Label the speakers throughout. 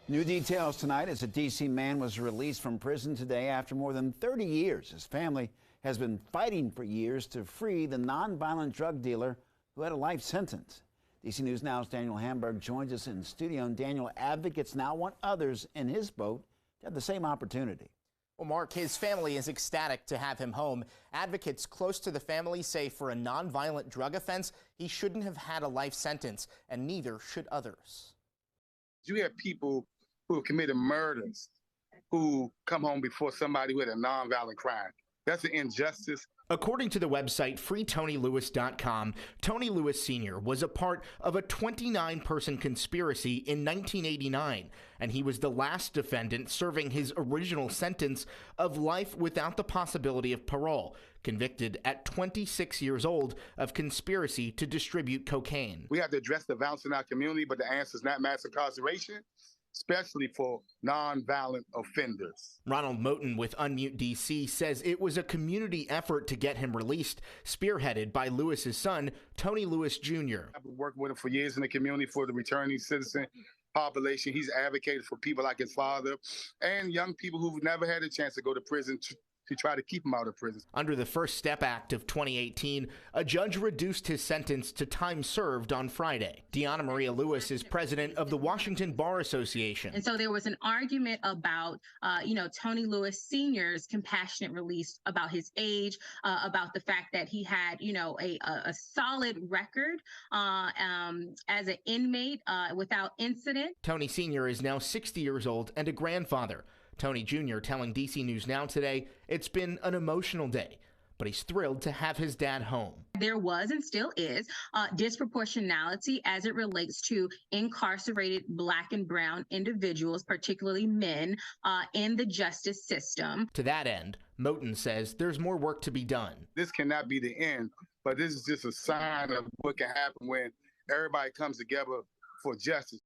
Speaker 1: New details tonight as a D.C. man was released from prison today after more than 30 years. His family has been fighting for years to free the nonviolent drug dealer who had a life sentence. D.C. News Now's Daniel Hamburg joins us in studio. And Daniel, advocates now want others in his boat to have the same opportunity.
Speaker 2: Well, Mark, his family is ecstatic to have him home. Advocates close to the family say for a nonviolent drug offense, he shouldn't have had a life sentence, and neither should others.
Speaker 3: You have people who have committed murders who come home before somebody with a nonviolent crime. That's an injustice.
Speaker 2: According to the website freetonylewis.com, Tony Lewis Sr. was a part of a 29-person conspiracy in 1989, and he was the last defendant serving his original sentence of life without the possibility of parole, convicted at 26 years old of conspiracy to distribute cocaine.
Speaker 3: We have to address the violence in our community, but the answer is not mass incarceration, especially for nonviolent offenders.
Speaker 2: Ronald Moten with Unmute DC says it was a community effort to get him released, spearheaded by Lewis's son, Tony Lewis Jr.
Speaker 3: I've been working with him for years in the community for the returning citizen population. He's advocated for people like his father and young people who've never had a chance to go to prison to try to keep him out of prison.
Speaker 2: Under the First Step Act of 2018, a judge reduced his sentence to time served on Friday. Deanna Maria Lewis is president of the Washington Bar Association.
Speaker 4: And so there was an argument about, Tony Lewis Sr.'s compassionate release, about his age, about the fact that he had, a solid record as an inmate without incident.
Speaker 2: Tony Sr. is now 60 years old and a grandfather. Tony Jr. telling DC News Now today it's been an emotional day, but he's thrilled to have his dad home.
Speaker 4: There was and still is disproportionality as it relates to incarcerated Black and brown individuals, particularly men, in the justice system.
Speaker 2: To that end, Moten says there's more work to be done.
Speaker 3: This cannot be the end, but this is just a sign of what can happen when everybody comes together for justice.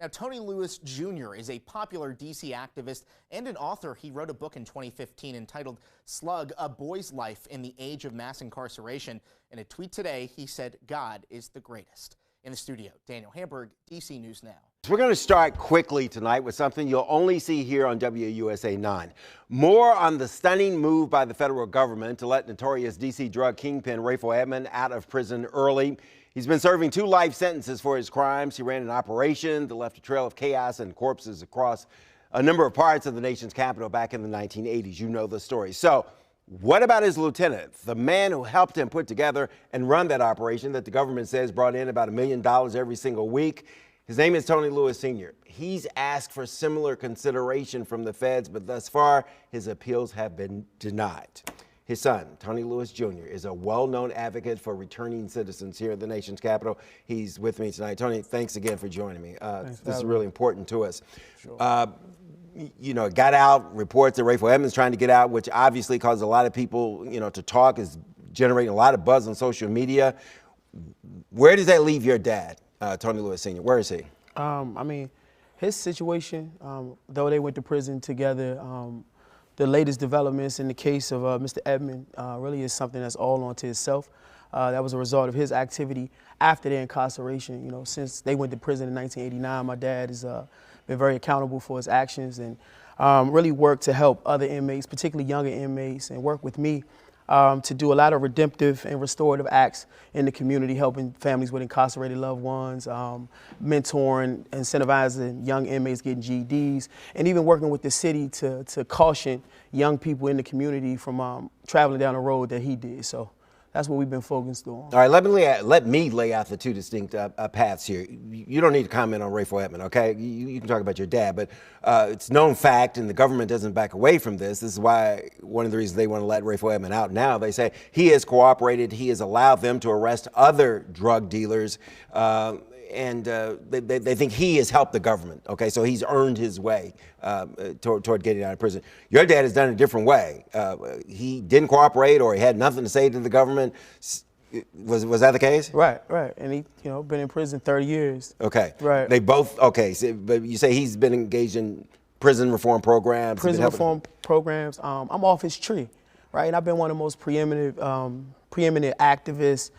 Speaker 2: Now, Tony Lewis Jr. is a popular D.C. activist and an author. He wrote a book in 2015 entitled Slug, A Boy's Life in the Age of Mass Incarceration. In a tweet today, he said, God is the greatest. In the studio, Daniel Hamburg, D.C. News Now.
Speaker 5: We're going to start quickly tonight with something you'll only see here on WUSA 9. More on the stunning move by the federal government to let notorious D.C. drug kingpin Rayful Edmond out of prison early. He's been serving 2 life sentences for his crimes. He ran an operation that left a trail of chaos and corpses across a number of parts of the nation's capital back in the 1980s. You know the story. So what about his lieutenant, the man who helped him put together and run that operation that the government says brought in about $1 million every single week? His name is Tony Lewis Sr. He's asked for similar consideration from the feds, but thus far his appeals have been denied. His son, Tony Lewis Jr., is a well-known advocate for returning citizens here at the nation's capital. He's with me tonight. Tony, thanks again for joining me. This is really important to us. Sure. Got out reports that Rayful Edmond's trying to get out, which obviously caused a lot of people, to talk, is generating a lot of buzz on social media. Where does that leave your dad, Tony Lewis Sr.? Where is he?
Speaker 6: His situation, though they went to prison together, the latest developments in the case of Mr. Edmond really is something that's all onto itself. That was a result of his activity after their incarceration. Since they went to prison in 1989, my dad has been very accountable for his actions and really worked to help other inmates, particularly younger inmates, and work with me to do a lot of redemptive and restorative acts in the community, helping families with incarcerated loved ones, mentoring, incentivizing young inmates getting GEDs, and even working with the city to caution young people in the community from traveling down the road that he did. So that's what we've been focused on.
Speaker 5: All right, let me lay out the 2 distinct paths here. You don't need to comment on Rayful Edmond, okay? You can talk about your dad, but it's known fact, and the government doesn't back away from this. This is why one of the reasons they want to let Rayful Edmond out now. They say he has cooperated. He has allowed them to arrest other drug dealers, and they think he has helped the government, okay? So he's earned his way toward getting out of prison. Your dad has done it a different way. He didn't cooperate, or he had nothing to say to the government. Was that the case?
Speaker 6: Right. And he, been in prison 30 years.
Speaker 5: Okay.
Speaker 6: Right.
Speaker 5: They both, okay, so, but you say he's been engaged in prison reform programs.
Speaker 6: Prison reform programs. I'm off his tree. right? And I've been one of the most preeminent activists,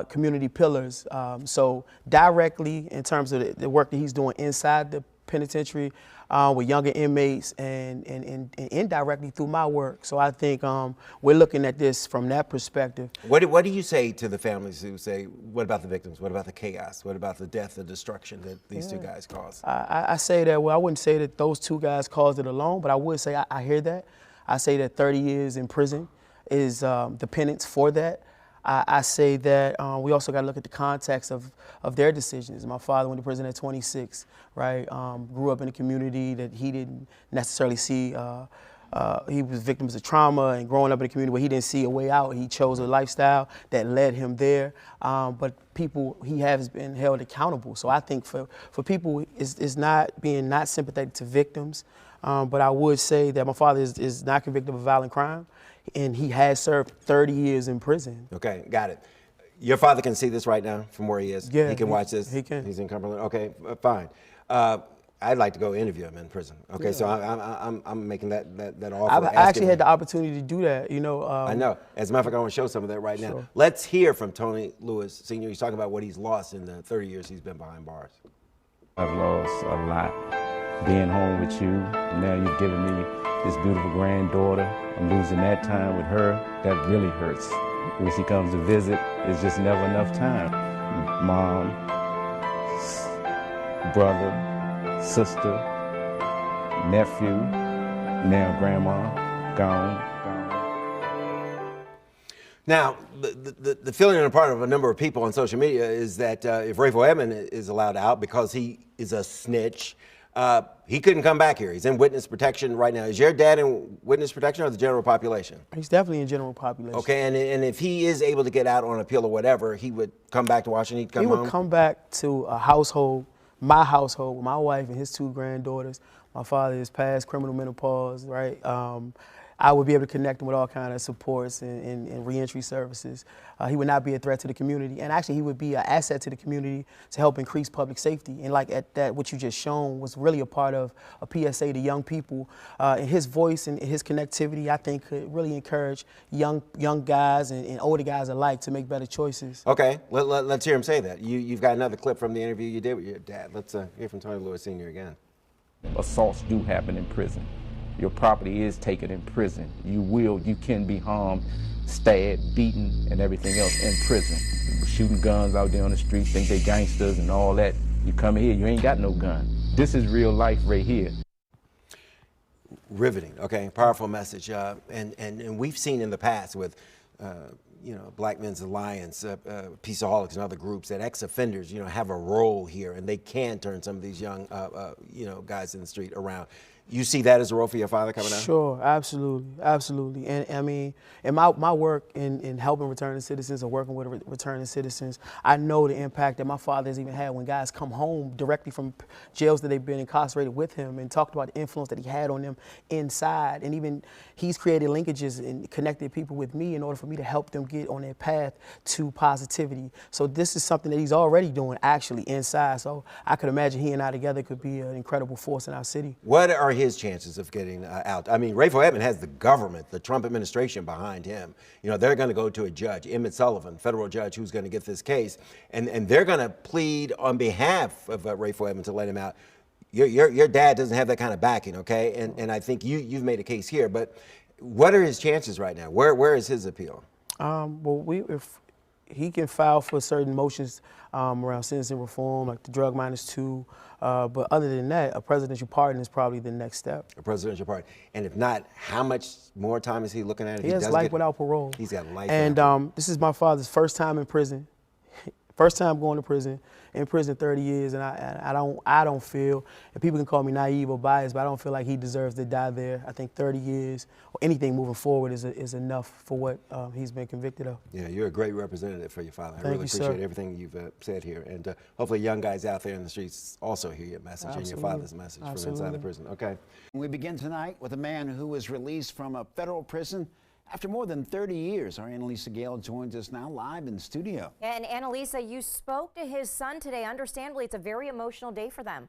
Speaker 6: community pillars. So directly in terms of the work that he's doing inside the penitentiary with younger inmates and indirectly through my work. So I think we're looking at this from that perspective.
Speaker 5: What do you say to the families who say, what about the victims? What about the chaos? What about the death, the destruction that these two guys caused?
Speaker 6: I say that, well, I wouldn't say that those two guys caused it alone, but I would say I hear that. I say that 30 years in prison is the penance for that. I say that we also got to look at the context of their decisions. My father went to prison at 26, right? Grew up in a community that he didn't necessarily see. He was victims of trauma, and growing up in a community where he didn't see a way out. He chose a lifestyle that led him there. But he has been held accountable. So I think for people, it's not being not sympathetic to victims. But I would say that my father is not convicted of a violent crime, and he has served 30 years in prison.
Speaker 5: Okay, got it. Your father can see this right now from where he is?
Speaker 6: Yeah.
Speaker 5: He can watch this?
Speaker 6: He can.
Speaker 5: He's in Cumberland? Okay, fine. I'd like to go interview him in prison. Okay, yeah. So I'm making that offer.
Speaker 6: I actually had the opportunity to do that, you know.
Speaker 5: I know. As a matter of fact, I want to show some of that right now.
Speaker 6: Sure.
Speaker 5: Let's hear from Tony Lewis, Sr. He's talking about what he's lost in the 30 years he's been behind bars.
Speaker 7: I've lost a lot. Being home with you, now you've given me this beautiful granddaughter. I'm losing that time with her. That really hurts. When she comes to visit, it's just never enough time. Mom, brother, sister, nephew, now grandma, gone.
Speaker 5: Now, the feeling on the part of a number of people on social media is that if Rayful Edmond is allowed out because he is a snitch, he couldn't come back here. He's in witness protection right now. Is your dad in witness protection or the general population?
Speaker 6: He's definitely in general population.
Speaker 5: Okay, and if he is able to get out on appeal or whatever, he would come back to Washington, he'd come home?
Speaker 6: He would come back to a household, my household, with my wife and his two granddaughters. My father is past criminal menopause, right? I would be able to connect him with all kinds of supports and reentry services. He would not be a threat to the community, and actually he would be an asset to the community to help increase public safety. And like at that, what you just shown was really a part of a PSA to young people. And his voice and his connectivity, I think, could really encourage young guys and older guys alike to make better choices.
Speaker 5: Okay, let's hear him say that. You've got another clip from the interview you did with your dad. Let's hear from Tony Lewis Sr. again.
Speaker 7: Assaults do happen in prison. Your property is taken in prison. You can be harmed, stabbed, beaten, and everything else in prison. Shooting guns out there on the street, think they gangsters and all that. You come here, you ain't got no gun. This is real life right here.
Speaker 5: Riveting, okay, powerful message. And we've seen in the past with, Black Men's Alliance, Peaceaholics and other groups that ex-offenders, have a role here and they can turn some of these young, guys in the street around. You see that as a role for your father coming out?
Speaker 6: Sure, absolutely. And I mean, in my work in helping returning citizens or working with returning citizens, I know the impact that my father has even had when guys come home directly from jails that they've been incarcerated with him, and talked about the influence that he had on them inside. And even he's created linkages and connected people with me in order for me to help them get on their path to positivity. So this is something that he's already doing actually inside. So I could imagine he and I together could be an incredible force in our city.
Speaker 5: What are his chances of getting out? I mean, Rayful Edmond has the government, the Trump administration behind him. They're going to go to a judge, Emmett Sullivan, federal judge, who's going to get this case, and they're going to plead on behalf of Rayful Edmond to let him out. Your dad doesn't have that kind of backing, okay? And I think you've made a case here, but what are his chances right now? Where is his appeal?
Speaker 6: If he can file for certain motions around sentencing reform, like the drug -2. But other than that, a presidential pardon is probably the next step.
Speaker 5: A presidential pardon. And if not, how much more time is he looking at it?
Speaker 6: He has life without parole.
Speaker 5: He's got life.
Speaker 6: And this is my father's first time in prison. First time going to prison, in prison 30 years, and I don't feel, and people can call me naive or biased, but I don't feel like he deserves to die there. I think 30 years or anything moving forward is enough for what he's been convicted of.
Speaker 5: Yeah, you're a great representative for your father.
Speaker 6: Thank
Speaker 5: I really
Speaker 6: you,
Speaker 5: appreciate
Speaker 6: sir.
Speaker 5: everything you've said here, and hopefully young guys out there in the streets also hear your message.
Speaker 6: Absolutely.
Speaker 5: And your father's message from inside the prison. Okay.
Speaker 1: We begin tonight with a man who was released from a federal prison after more than 30 years. Our Annalisa Gale joins us now live in studio.
Speaker 8: And Annalisa, you spoke to his son today. Understandably, it's a very emotional day for them.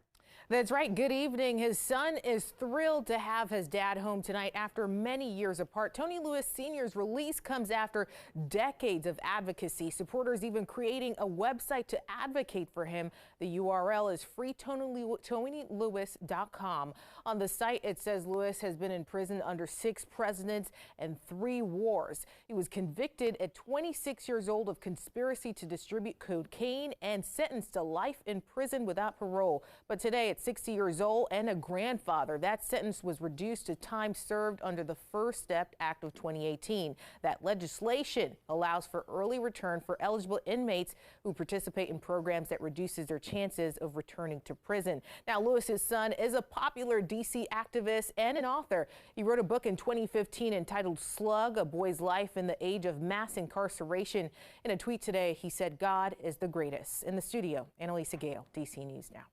Speaker 8: That's right. Good evening. His son is thrilled to have his dad home tonight after many years apart. Tony Lewis Sr.'s release comes after decades of advocacy, supporters even creating a website to advocate for him. The URL is freetonylewis.com. On the site, it says Lewis has been in prison under 6 presidents and 3 wars. He was convicted at 26 years old of conspiracy to distribute cocaine and sentenced to life in prison without parole. But today, at 60 years old and a grandfather, that sentence was reduced to time served under the First Step Act of 2018. That legislation allows for early return for eligible inmates who participate in programs that reduces their chances of returning to prison. Now, Lewis's son is a popular D.C. activist and an author. He wrote a book in 2015 entitled Slug, A Boy's Life in the Age of Mass Incarceration. In a tweet today, he said, "God is the greatest." In the studio, Annalisa Gale, D.C. News Now.